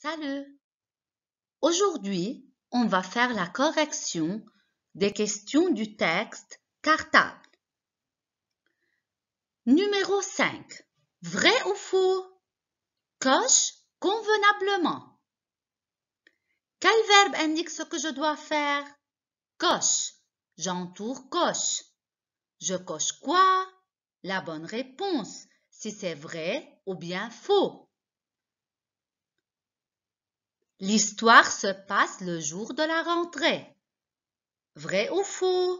Salut! Aujourd'hui, on va faire la correction des questions du texte cartable. Numéro 5. Vrai ou faux? Coche convenablement. Quel verbe indique ce que je dois faire? Coche. J'entoure coche. Je coche quoi? La bonne réponse, si c'est vrai ou bien faux. L'histoire se passe le jour de la rentrée. Vrai ou faux?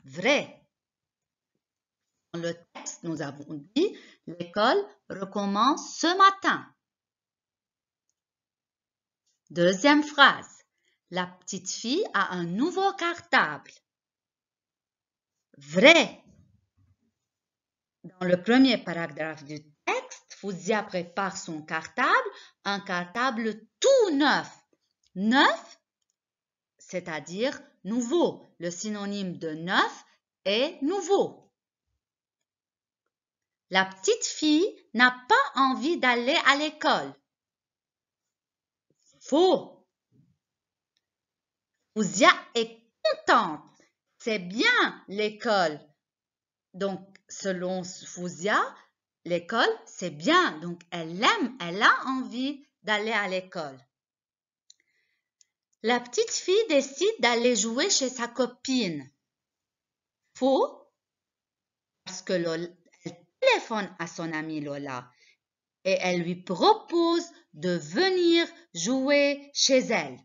Vrai. Dans le texte, nous avons dit l'école recommence ce matin. Deuxième phrase. La petite fille a un nouveau cartable. Vrai. Dans le premier paragraphe du texte, Fouzia prépare son cartable, un cartable tout neuf. Neuf, c'est-à-dire nouveau. Le synonyme de neuf est nouveau. La petite fille n'a pas envie d'aller à l'école. Faux. Fouzia est contente. C'est bien l'école. Donc, selon Fouzia, l'école, c'est bien. Donc, elle aime, elle a envie d'aller à l'école. La petite fille décide d'aller jouer chez sa copine. Faux. Parce que elle téléphone à son amie Lola et elle lui propose de venir jouer chez elle.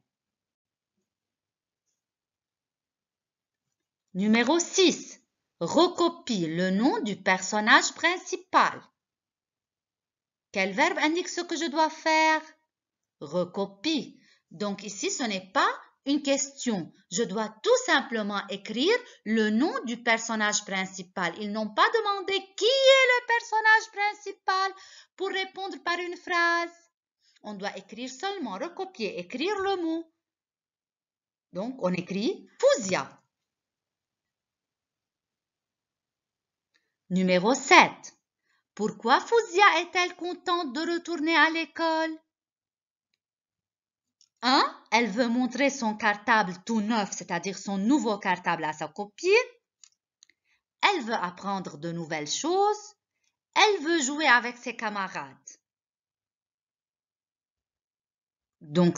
Numéro 6. Recopie le nom du personnage principal. Quel verbe indique ce que je dois faire? Recopie. Donc ici, ce n'est pas une question. Je dois tout simplement écrire le nom du personnage principal. Ils n'ont pas demandé qui est le personnage principal pour répondre par une phrase. On doit écrire seulement, recopier, écrire le mot. Donc, on écrit Fouzia. Numéro 7. Pourquoi Fouzia est-elle contente de retourner à l'école? 1. Elle veut montrer son cartable tout neuf, c'est-à-dire son nouveau cartable à sa copine. Elle veut apprendre de nouvelles choses. Elle veut jouer avec ses camarades. Donc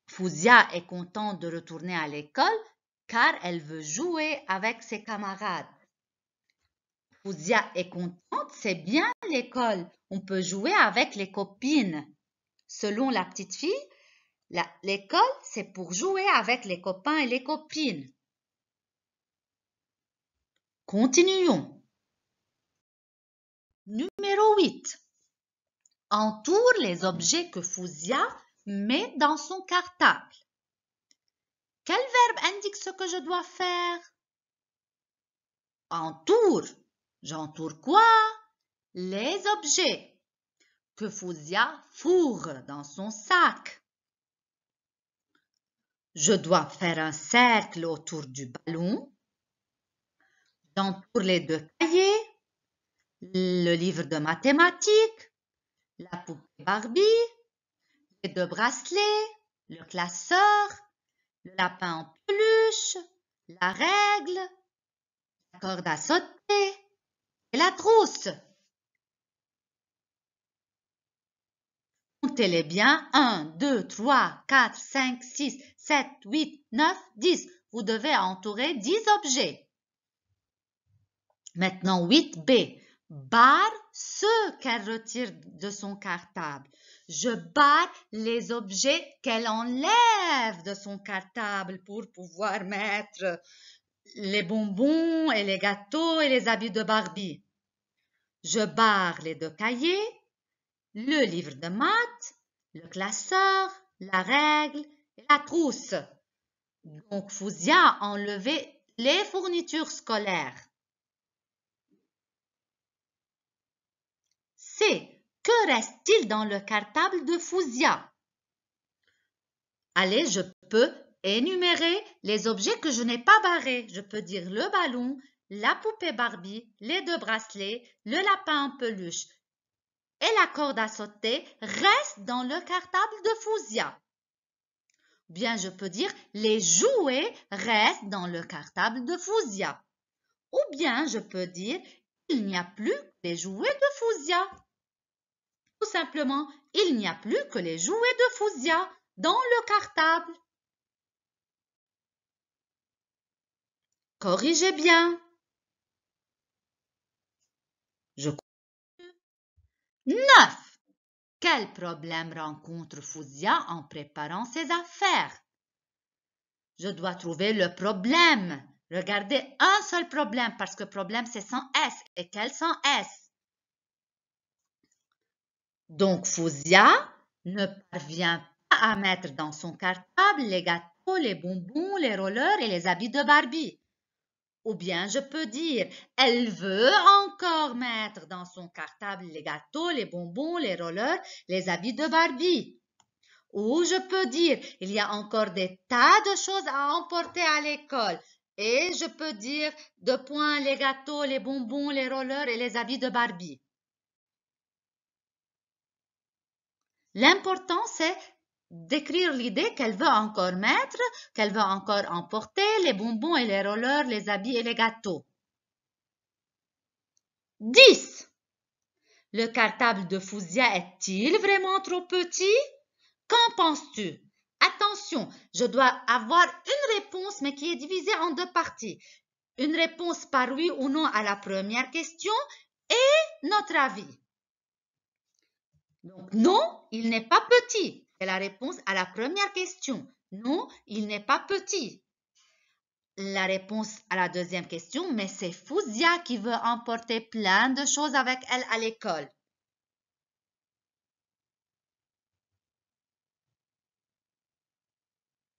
Fouzia est contente de retourner à l'école car elle veut jouer avec ses camarades. Fouzia est contente, c'est bien l'école. On peut jouer avec les copines. Selon la petite fille, l'école, c'est pour jouer avec les copains et les copines. Continuons. Numéro 8. Entoure les objets que Fouzia met dans son cartable. Quel verbe indique ce que je dois faire? Entoure. J'entoure quoi? Les objets que Fouzia fourre dans son sac. Je dois faire un cercle autour du ballon. J'entoure les 2 cahiers, le livre de mathématiques, la poupée Barbie, les 2 bracelets, le classeur, le lapin en peluche, la règle, la corde à sauter et la trousse. Comptez-les bien. 1, 2, 3, 4, 5, 6, 7, 8, 9, 10. Vous devez entourer 10 objets. Maintenant, 8b. Barre ceux qu'elle retire de son cartable. Je barre les objets qu'elle enlève de son cartable pour pouvoir mettre les bonbons et les gâteaux et les habits de Barbie. Je barre les 2 cahiers, le livre de maths, le classeur, la règle et la trousse. Donc, Fouzia a enlevé les fournitures scolaires. C. Que reste-t-il dans le cartable de Fouzia? Allez, je peux énumérer les objets que je n'ai pas barrés. Je peux dire le ballon, la poupée Barbie, les 2 bracelets, le lapin en peluche. et la corde à sauter reste dans le cartable de Fouzia. Bien, je peux dire les jouets restent dans le cartable de Fouzia. Ou bien, je peux dire il n'y a plus que les jouets de Fouzia. Tout simplement, il n'y a plus que les jouets de Fouzia dans le cartable. Corrigez bien. Je continue. 9. Quel problème rencontre Fouzia en préparant ses affaires? Je dois trouver le problème. Regardez un seul problème parce que problème c'est sans S. Et quel sans S? Donc Fouzia ne parvient pas à mettre dans son cartable les gâteaux, les bonbons, les rollers et les habits de Barbie. Ou bien je peux dire, elle veut encore mettre dans son cartable les gâteaux, les bonbons, les rollers, les habits de Barbie. Ou je peux dire, il y a encore des tas de choses à emporter à l'école. Et je peux dire, deux points, les gâteaux, les bonbons, les rollers et les habits de Barbie. L'important, c'est d'écrire l'idée qu'elle veut encore mettre, qu'elle veut encore emporter, les bonbons et les rollers, les habits et les gâteaux. 10. Le cartable de Fouzia est-il vraiment trop petit? Qu'en penses-tu? Attention, je dois avoir une réponse mais qui est divisée en deux parties. Une réponse par oui ou non à la première question et notre avis. Donc, non, il n'est pas petit. C'est la réponse à la première question. Non, il n'est pas petit. La réponse à la deuxième question, mais c'est Fouzia qui veut emporter plein de choses avec elle à l'école.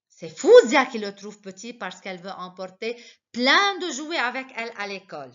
C'est Fouzia qui le trouve petit parce qu'elle veut emporter plein de jouets avec elle à l'école.